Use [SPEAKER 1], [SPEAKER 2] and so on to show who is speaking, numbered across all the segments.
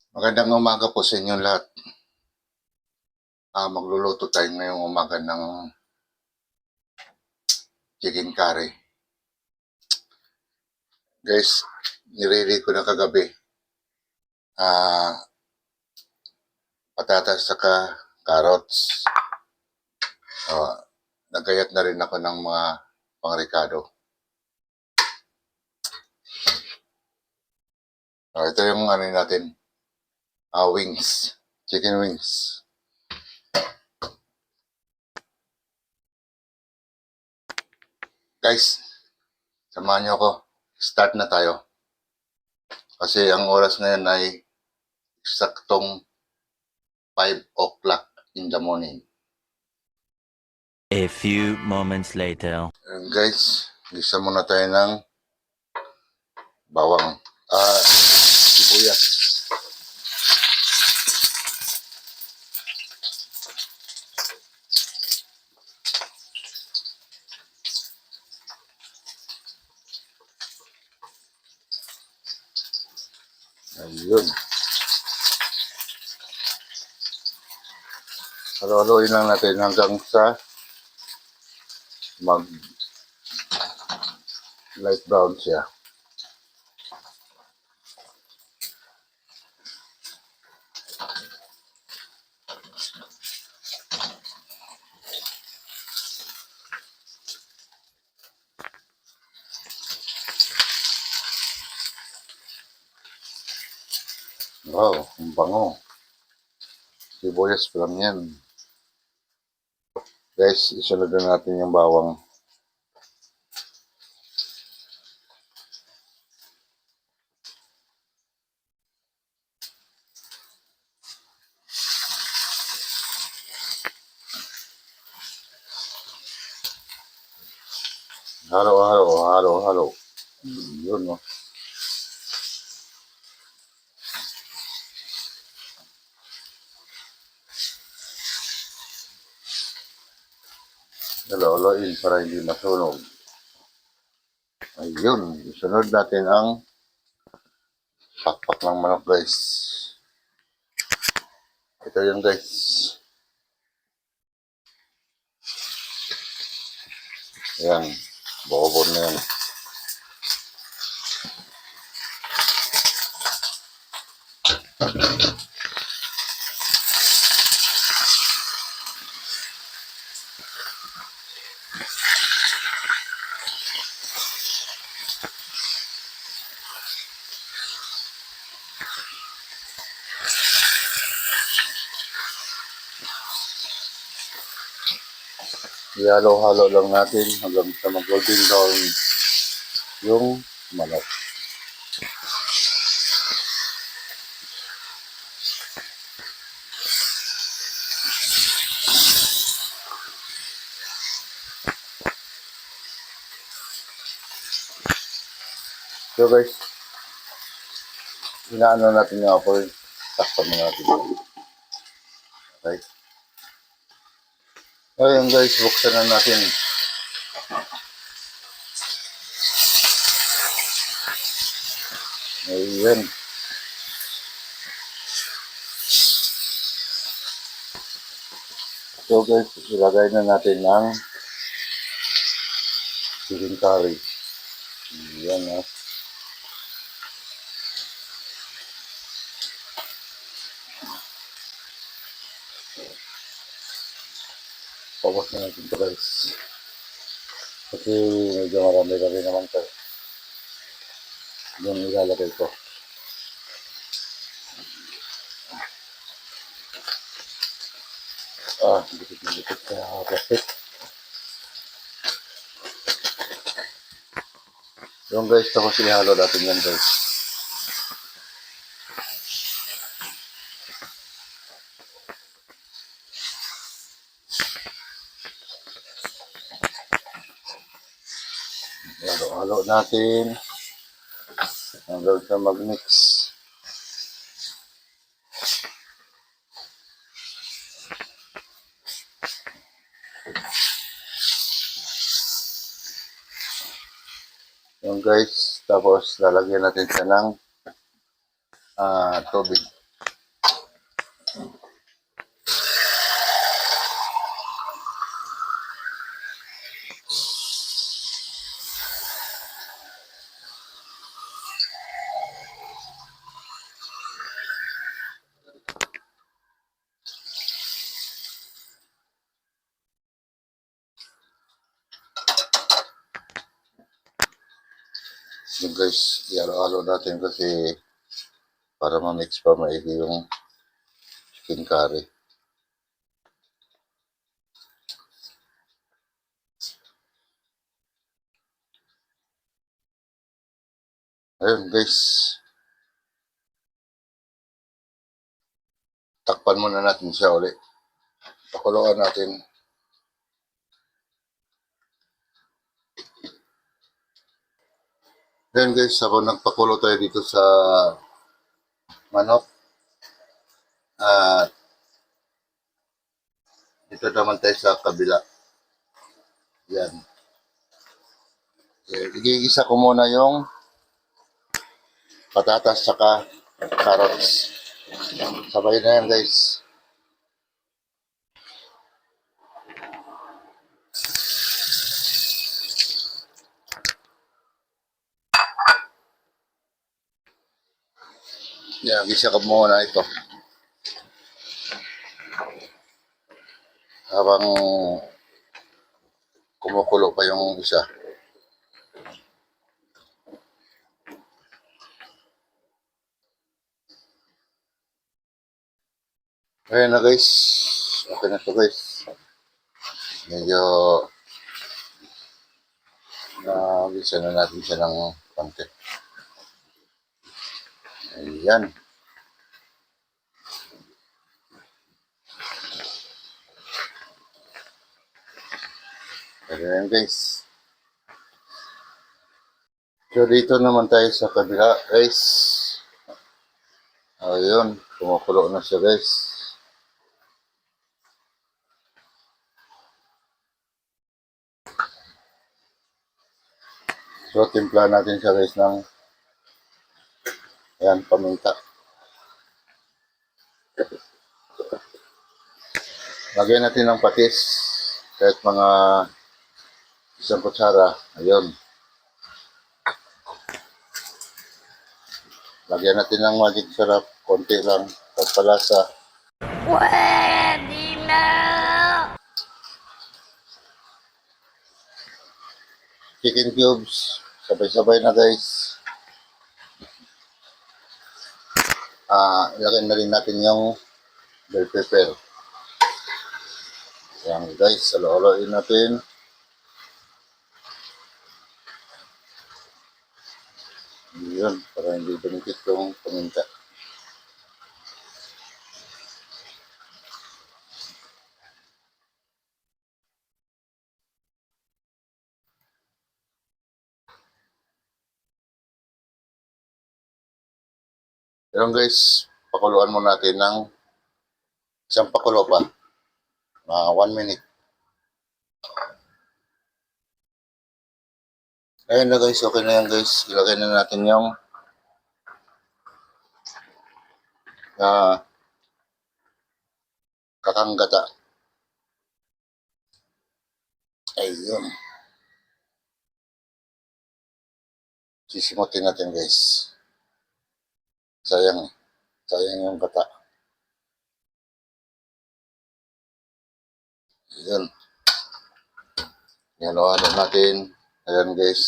[SPEAKER 1] Magandang umaga po sa inyo lahat. Magluluto tayo ngayong umaga ng chicken curry. Guys, nirili ko na kagabi. Patatas saka carrots. Nagayat na rin ako ng mga pang-ricado. Ito yung ano natin, wings, chicken wings. Guys, samahan niyo ako. Start na tayo. Kasi ang oras ngayon ay eksaktong 5 o'clock in the morning.
[SPEAKER 2] A few moments later.
[SPEAKER 1] Guys, gisa muna tayo ng bawang. Sibuyas. Ayun. Halo-haloin lang natin hanggang sa mag light brown siya. Wow, ang bango. Sibuyas pa lang yan. Guys, isunod na natin yung bawang. Halo. Yun, no. Halo-haloin para hindi masunog. Ayun, isunod natin ang pakpak ng manok, guys. Ito yun, guys. Ayan, bukobon na yan. Ihalo-halo lang natin hanggang sa mag-golden brown yung manok. So guys, inaano natin yung apoy. Takpan mo natin yun. Okay. Ayun guys, buksan na natin. Ayan. So guys, ilagay na natin ang chicken curry. Ayan na. Pawas na natin ito guys. Kasi medyo marami naman ito. Yung ilalagay ko. Dikit sa plastic. Yung guys, tapos ihalo natin yan guys. Halo natin hanggang sa mag-mix. Yung guys, tapos lalagyan natin siya ng tubig. Yung guys, ihalo-halo natin kasi para ma-mix pa maigi yung chicken curry. Ayun guys, takpan muna natin siya ulit. Pakuluan natin. Ayun guys, habang nagpakulo tayo dito sa manok, at dito naman tayo sa kabila. Yan. Igigisa ko muna yung patatas saka carrots. Sabay na yan guys. Yan, gisa ko muna ito. Habang kumukulo pa yung isa. Ayan na guys. Okay na to guys. Medyo gisa na natin siya ng konti. Ayan. Ayan guys. So dito naman tayo sa kabila guys. Ayun, kumukulo na siya guys. So timpla natin siya guys ng ayan, paminta. Lagyan natin ng patis kahit mga isang kutsara. Ayun. Lagyan natin ng magic sarap, konti lang, pagpalasa.
[SPEAKER 2] Pwede na!
[SPEAKER 1] Chicken cubes, sabay-sabay na guys. Ilagay na rin natin yung bell pepper. Yan guys, halo-haloin natin. Yun, para hindi dumikit yung paminta. Yun guys, pakuluan mo natin ng isang pakulo pa. 1 minute. Ayun na guys, okay na yan guys. Ilagay na natin yung kakanggata. Ayun. Sisimutin natin guys. Sayang, sayang yung gata. Ayun. Halo-halo natin. Ayan guys.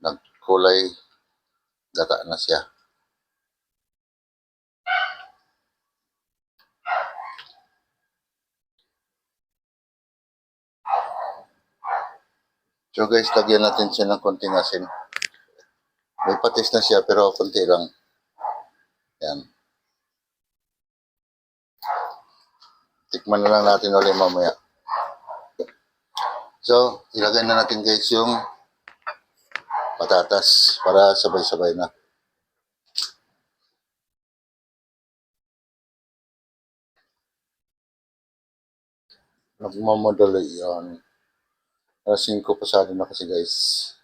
[SPEAKER 1] Nagkulay gata na siya. So guys, lagyan natin siya ng konting asin. May patis na siya pero konti lang. Yan. Tikman na lang natin ulit mamaya. So, ilagay na natin guys yung patatas para sabay-sabay na. Nagmamadali yan. Alas 5 pasado na kasi guys.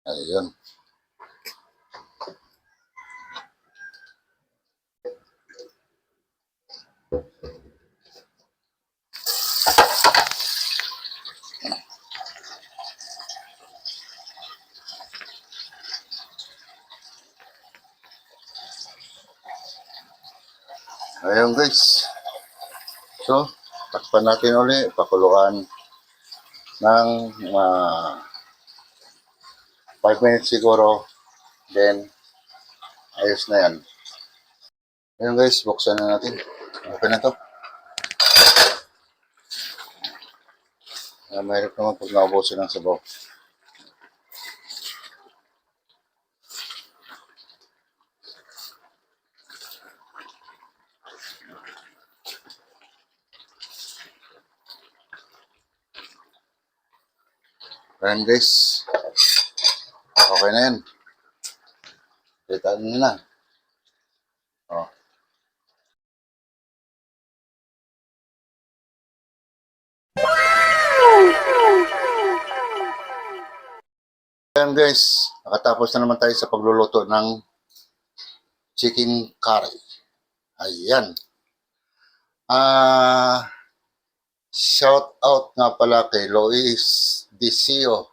[SPEAKER 1] Ayun. Ayun guys. So, takpan natin ulit. Pakuluan ng 5 minutes siguro. Then, ayos na yan. Ayun guys, buksan na natin. Okay na to. Mahirap naman pag naubusin ng sabaw. Ayan guys. Okay na yan. Kita nyo na. Oh. Ayan guys, nakatapos na naman tayo sa pagluluto ng chicken curry. Ayan. Shout out nga pala kay Lois Dicio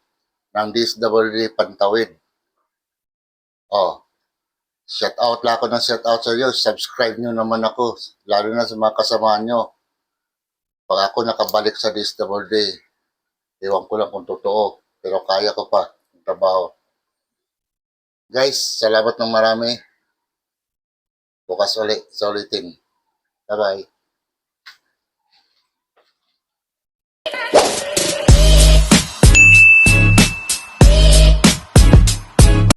[SPEAKER 1] ng DSWD Pantawid. Oh, shout out lang ako ng shout out sa iyo. Subscribe nyo naman ako, lalo na sa mga kasamahan nyo. Pag ako nakabalik sa DSWD, ewan ko lang kung totoo, pero kaya ko pa ang trabaho. Guys, salamat ng marami. Bukas ulit sa ulitin. Bye-bye.